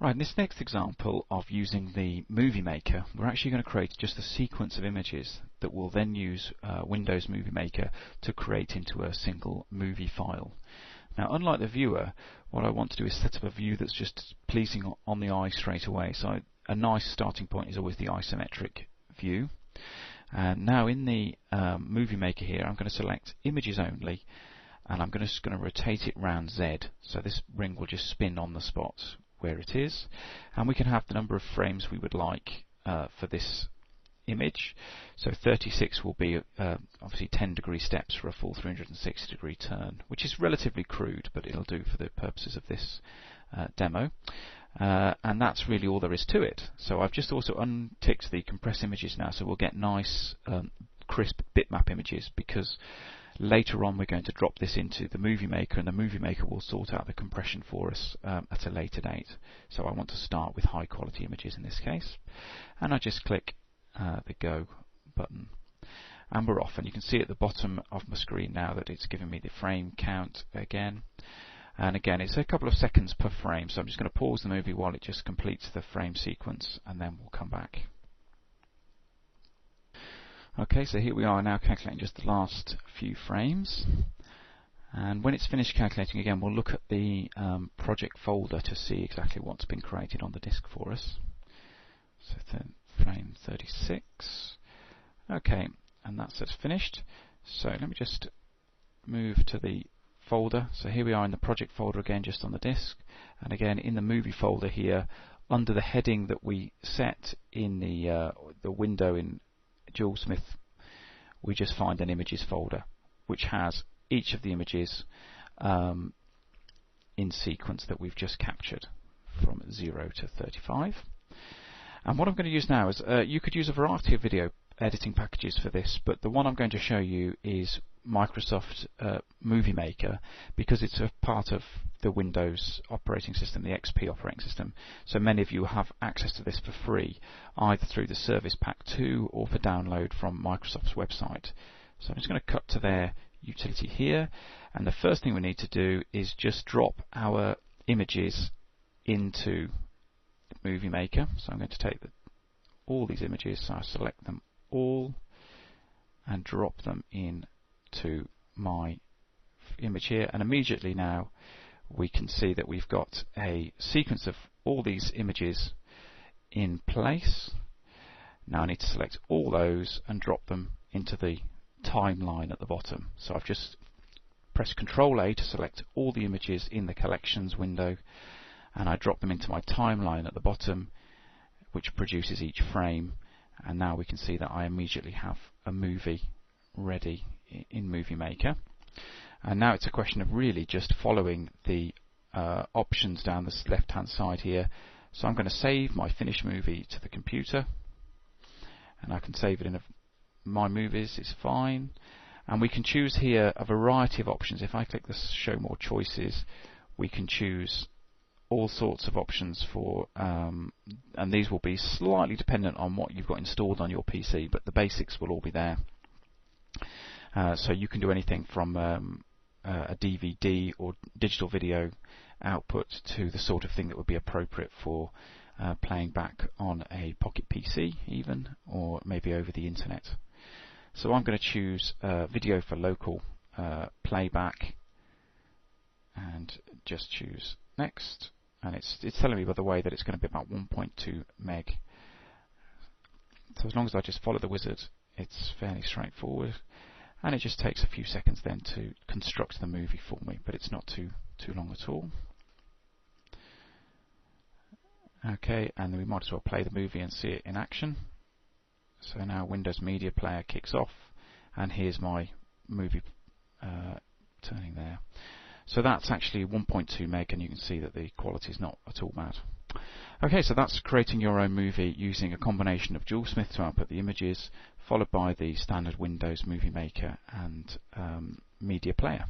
Right, in this next example of using the Movie Maker, we're actually going to create just a sequence of images that will then use Windows Movie Maker to create into a single movie file. Now, unlike the viewer, what I want to do is set up a view that's just pleasing on the eye straight away. So a nice starting point is always the isometric view. And now in the Movie Maker here, I'm going to select Images Only, and I'm just going to rotate it round Z. So this ring will just spin on the spot where it is, and we can have the number of frames we would like for this image. So 36 will be obviously 10-degree steps for a full 360-degree turn, which is relatively crude, but it'll do for the purposes of this demo. And that's really all there is to it. So I've just also unticked the compress images now, so we'll get nice crisp bitmap images, because later on we're going to drop this into the Movie Maker, and the Movie Maker will sort out the compression for us at a later date. So I want to start with high quality images in this case, and I just click the Go button, and we're off. And you can see at the bottom of my screen now that it's giving me the frame count again, and again it's a couple of seconds per frame, so I'm just going to pause the movie while it just completes the frame sequence, and then we'll come back. Okay, so here we are now calculating just the last few frames, and when it's finished calculating again, we'll look at the project folder to see exactly what's been created on the disk for us. So frame 36. Okay, and that's finished. So let me just move to the folder. So here we are in the project folder again, just on the disk, and again in the movie folder here, under the heading that we set in the window in JewelSmith, we just find an images folder which has each of the images in sequence that we've just captured from 0 to 35. And what I'm going to use now is, you could use a variety of video editing packages for this, but the one I'm going to show you is Microsoft Movie Maker, because it's a part of the Windows operating system, the XP operating system. So many of you have access to this for free, either through the Service Pack 2 or for download from Microsoft's website. So I'm just going to cut to their utility here, and the first thing we need to do is just drop our images into the Movie Maker. So I'm going to take all these images, so I select them all and drop them in to my image here, and immediately now we can see that we've got a sequence of all these images in place. Now I need to select all those and drop them into the timeline at the bottom. So I've just pressed Ctrl A to select all the images in the collections window, and I drop them into my timeline at the bottom, which produces each frame. And now we can see that I immediately have a movie ready in Movie Maker. And now it's a question of really just following the options down the left hand side here. So I'm going to save my finished movie to the computer, and I can save it in My Movies, it's fine. And we can choose here a variety of options. If I click this Show More Choices, we can choose all sorts of options for, and these will be slightly dependent on what you've got installed on your PC, but the basics will all be there. So you can do anything from a DVD or digital video output to the sort of thing that would be appropriate for playing back on a pocket PC even, or maybe over the internet. So I'm going to choose video for local playback, and just choose next. And it's telling me, by the way, that it's going to be about 1.2 meg. So as long as I just follow the wizard, it's fairly straightforward, and it just takes a few seconds then to construct the movie for me, but it's not too long at all. Okay, and then we might as well play the movie and see it in action. So now Windows Media Player kicks off, and here's my movie turning there. So that's actually 1.2 meg, and you can see that the quality is not at all bad. Okay, so that's creating your own movie using a combination of JewelSmith to output the images, followed by the standard Windows Movie Maker and Media Player.